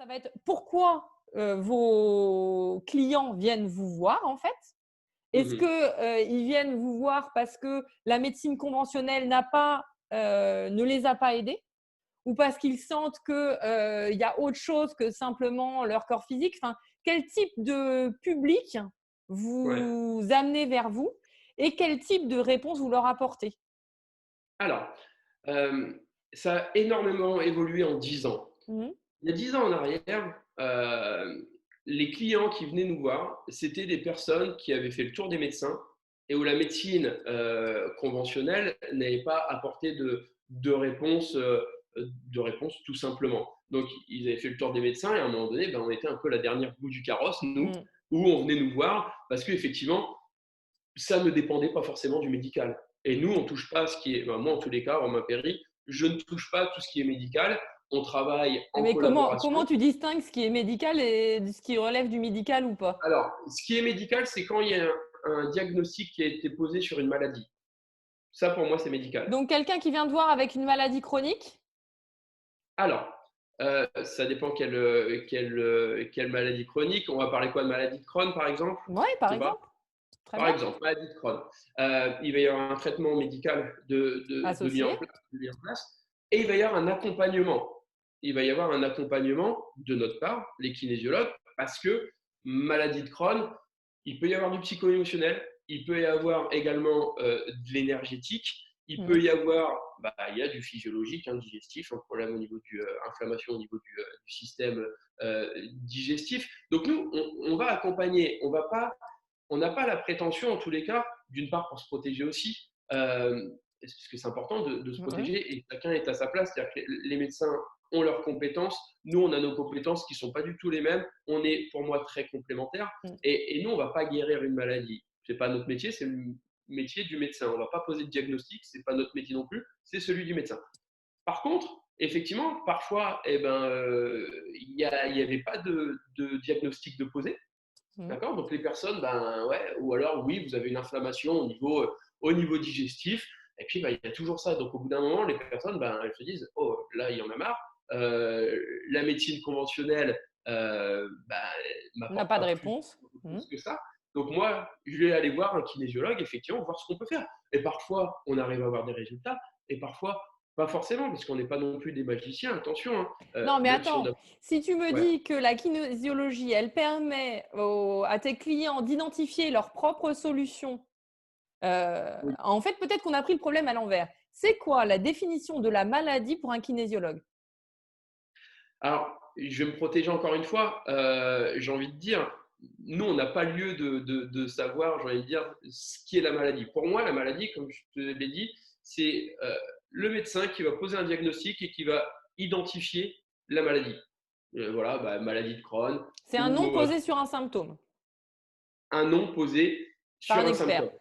Ça va être pourquoi, vos clients viennent vous voir, en fait? Est-ce Mmh. que, ils viennent vous voir parce que la médecine conventionnelle ne les a pas aidés? Ou parce qu'ils sentent que, il y a autre chose que simplement leur corps physique? Enfin, quel type de public Ouais. vous amenez vers vous et quel type de réponse vous leur apportez? Alors, hem, ça a énormément évolué en 10 ans. Mmh. Il y a 10 ans en arrière, les clients qui venaient nous voir, c'était des personnes qui avaient fait le tour des médecins et où la médecine, conventionnelle n'avait pas apporté de réponse, de réponse tout simplement. Donc ils avaient fait le tour des médecins et à un moment donné, ben, on était un peu la dernière roue du carrosse, nous, Mmh. où on venait nous voir parce qu'effectivement, ça ne dépendait pas forcément du médical. Et nous, on touche pas à ce qui est, ben, moi en tous les cas, en ma péri, je ne touche pas à tout ce qui est médical. On travaille en Mais comment collaboration. tu distingues ce qui est médical et de ce qui relève du médical ou pas? Alors, ce qui est médical, c'est quand il y a un diagnostic qui a été posé sur une maladie. Ça, pour moi, c'est médical. Donc quelqu'un qui vient te voir avec une maladie chronique? Alors, ça dépend quelle maladie chronique. On va parler quoi? De maladie de Crohn, par exemple? Ouais, Je par sais pas. exemple. Très Par bien. exemple, maladie de Crohn. Il va y avoir un traitement médical de mis en Associé? place, et il va y avoir un accompagnement. Il va y avoir un accompagnement de notre part, les kinésiologues, parce que maladie de Crohn, il peut y avoir du psycho-émotionnel, il peut y avoir également de l'énergétique, il peut Mmh. y avoir, bah, il y a du physiologique, hein, digestif, un problème au niveau du inflammation au niveau du système digestif. Donc nous, on va accompagner, on n'a pas la prétention, en tous les cas, d'une part pour se protéger aussi, parce que c'est important de se Mmh. protéger et chacun est à sa place. C'est-à-dire que les médecins ont leurs compétences, nous, on a nos compétences qui ne sont pas du tout les mêmes. On est, pour moi, très complémentaires. Mmh. Et nous, on ne va pas guérir une maladie. Ce n'est pas notre métier, c'est le métier du médecin. On ne va pas poser de diagnostic, ce n'est pas notre métier non plus, c'est celui du médecin. Par contre, effectivement, parfois, eh ben, il n'y avait pas de diagnostic de poser. Mmh. D'accord. Donc les personnes, ben ouais, ou alors oui, vous avez une inflammation au niveau digestif, et puis ben, il y a toujours ça. Donc au bout d'un moment, les personnes, ben, elles se disent, oh là, il y en a marre. La médecine conventionnelle, ben, On n'a m'apporte pas de pas plus, réponse. Mmh. plus que ça. Donc moi, je vais aller voir un kinésiologue, effectivement, voir ce qu'on peut faire. Et parfois, on arrive à avoir des résultats, et parfois, pas forcément, parce qu'on n'est pas non plus des magiciens, attention, hein. Non, mais Même si on a... attends, si tu me Ouais. dis que la kinésiologie, elle permet à tes clients d'identifier leurs propres solutions, en fait, peut-être qu'on a pris le problème à l'envers. C'est quoi la définition de la maladie pour un kinésiologue? Alors, je vais me protéger encore une fois. J'ai envie de dire, nous, on n'a pas lieu de savoir, j'ai envie de dire, ce qui est la maladie. Pour moi, la maladie, comme je te l'ai dit, c'est le médecin qui va poser un diagnostic et qui va identifier la maladie. Voilà, bah, maladie de Crohn C'est un nom ou posé sur un symptôme un nom posé par sur un un expert. symptôme.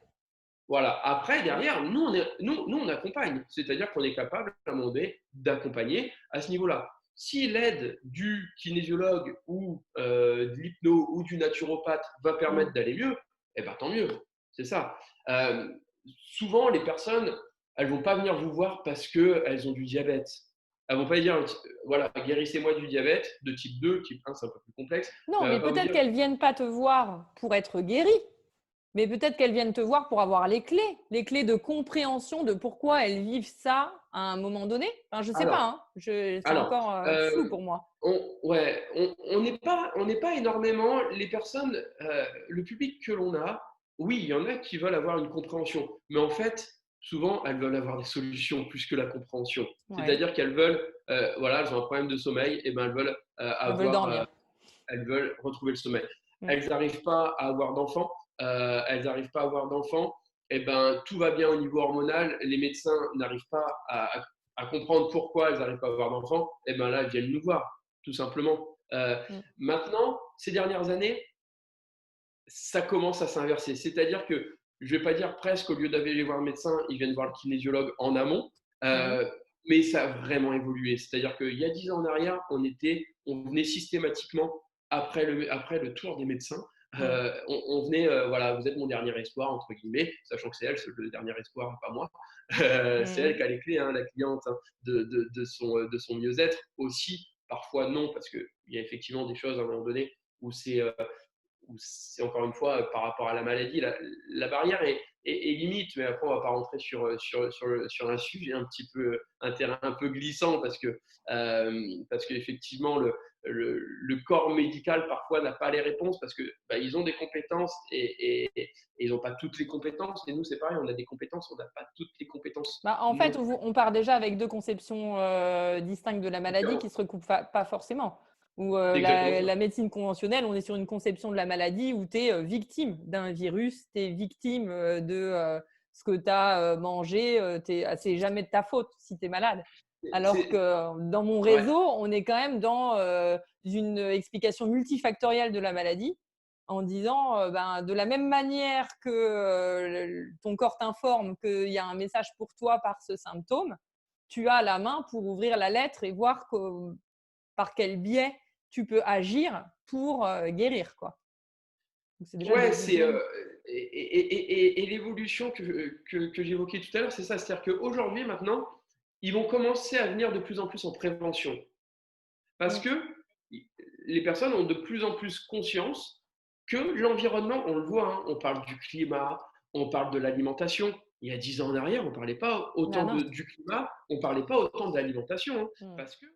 Voilà. Après, derrière, nous, on accompagne. C'est-à-dire qu'on est capable, à un moment donné, d'accompagner à ce niveau-là. Si l'aide du kinésiologue ou de l'hypno ou du naturopathe va Mmh. permettre d'aller mieux, eh ben, tant mieux. C'est ça. Euh, Souvent, les personnes, elles vont pas venir vous voir parce qu'elles ont du diabète. Elles vont pas dire, voilà, guérissez-moi du diabète de type 2, type 1, c'est un peu plus complexe. Non, Mais elle mais va pas vous peut-être dire, qu'elles viennent pas te voir pour être guéries, mais peut-être qu'elles viennent te voir pour avoir les clés de compréhension de pourquoi elles vivent ça à un moment donné. Enfin, je sais pas, alors, hein, c'est Alors, encore, flou pour moi. ouais, on n'est pas énormément les personnes, le public que l'on a. Oui, il y en a qui veulent avoir une compréhension, mais en fait, souvent, elles veulent avoir des solutions plus que la compréhension. Ouais, C'est-à-dire qu'elles veulent, voilà, elles ont un problème de sommeil, et ben elles veulent elles veulent dormir. elles veulent retrouver le sommeil. Mmh. Elles n'arrivent pas à avoir d'enfants, elles n'arrivent pas à avoir d'enfants, et ben tout va bien au niveau hormonal, les médecins n'arrivent pas à comprendre pourquoi elles n'arrivent pas à avoir d'enfants, et ben là elles viennent nous voir, tout simplement. Mmh. Maintenant, ces dernières années, ça commence à s'inverser. C'est-à-dire que, je ne vais pas dire presque, au lieu d'aller voir le médecin, ils viennent voir le kinésiologue en amont, Mmh. euh, mais ça a vraiment évolué. C'est-à-dire qu'il y a 10 ans en arrière, on venait systématiquement après le tour des médecins. Mmh. On venait, voilà, vous êtes mon dernier espoir, entre guillemets, sachant que c'est elle, c'est le dernier espoir, pas moi. C'est Mmh. elle qui a les clés, hein, la cliente, hein, de son mieux-être aussi parfois non, parce qu'il y a effectivement des choses à un moment donné où c'est encore une fois par rapport à la maladie, la barrière est limite, mais après on va pas rentrer sur un sujet un petit peu, un terrain un peu glissant parce qu'effectivement le corps médical parfois n'a pas les réponses parce que bah, ils ont des compétences et ils n'ont pas toutes les compétences. Et nous c'est pareil, on a des compétences, on n'a pas toutes les compétences Bah, en non fait, plus. on part déjà avec deux conceptions distinctes de la maladie qui se recoupent pas forcément. Où C'est exactement ça. la médecine conventionnelle, on est sur une conception de la maladie où tu es victime d'un virus, tu es victime de ce que tu as mangé, c'est jamais de ta faute si tu es malade. Alors C'est, que dans mon ouais, réseau, on est quand même dans une explication multifactorielle de la maladie en disant ben, de la même manière que ton corps t'informe qu'il y a un message pour toi par ce symptôme, tu as la main pour ouvrir la lettre et voir par quel biais tu peux agir pour guérir, quoi. Donc, c'est déjà des ouais, visions. et l'évolution que j'évoquais tout à l'heure, c'est ça. C'est-à-dire qu'aujourd'hui, maintenant, ils vont commencer à venir de plus en plus en prévention. Parce Mm. que les personnes ont de plus en plus conscience que l'environnement, on le voit, hein, on parle du climat, on parle de l'alimentation. Il y a 10 ans en arrière, on ne parlait pas Ah autant non. du climat, on ne parlait pas autant de l'alimentation. Hein, Mm. parce que